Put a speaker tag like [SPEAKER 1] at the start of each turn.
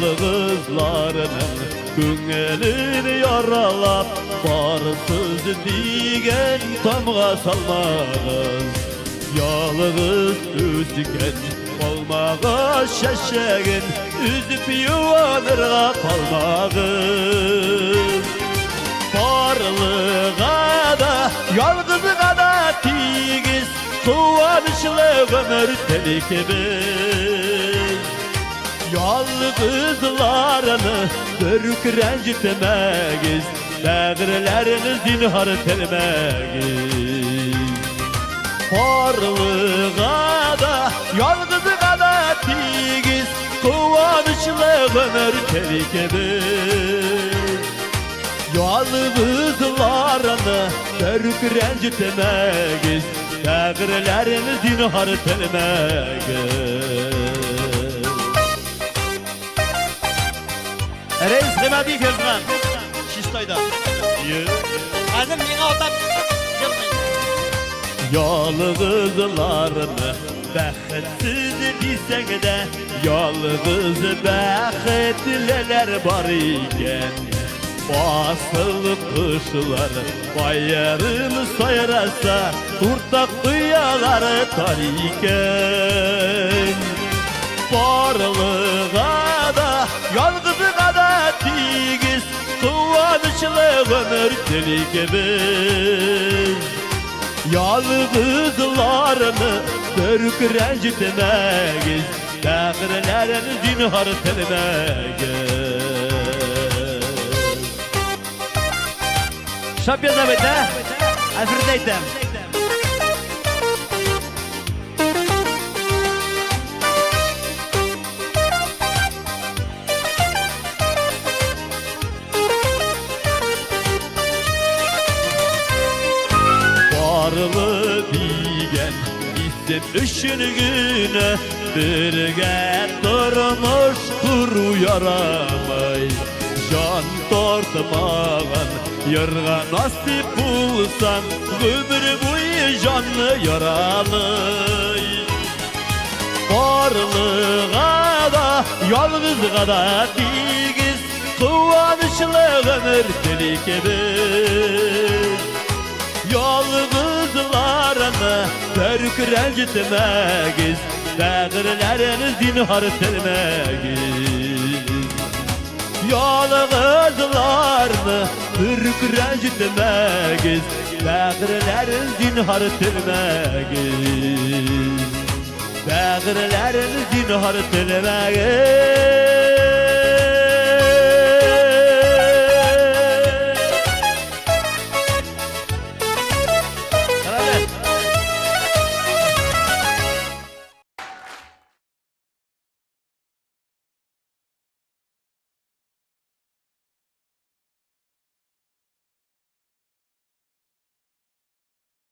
[SPEAKER 1] Yalğızlarının Günelini yaralap Barsız digen tamğa salmağız Yalğız üzgen olmağa şeşegin Üzüp yuvanırğa palmağız Barlığa da yalğızlığa da tigiz Kuvanışlı ömür telikimiz Yalğızlarını börük rencitmegiz Bəğirlerini zinhar telmegiz Barlığa da yalğızlığa da tigiz Kuvanışlı ömür telikimiz Yalğızlarını börük rencitmegiz Bəğirlerini zinhar telmegiz
[SPEAKER 2] Reis Gımabi Fezgan Şistoy'da Azim mene otab
[SPEAKER 1] Yalğızlarını bəxitsiz desek de Yalğız bəxitliler var iken Basılıp kışlar bayarını sayrasa Turtak duyağları tariken Barlığa da yalğızlığa da tigiz Kuvanışlı ömür telikimiz Yalğızlarını börük rencitmegiz Bəğirlerini zinhar telmegiz
[SPEAKER 2] Şap yazabet ha Afrideytem
[SPEAKER 1] Barlı digen isim üşünüğüne Birge durmuş kuru yaramay Can tortmağın Yarga nasip bulsan Ömür boyu canlı yaralay Barlığa da yalğızlığa da tigiz Kuvanışlı ömür telikimiz Yalğızlarını börük rencitmegiz Bəğirlerini zinhar telmegiz Yalğızlarını börük rencitmegiz Bəğirlerini zinhar telmegiz Bəğirlerini zinhar telmegiz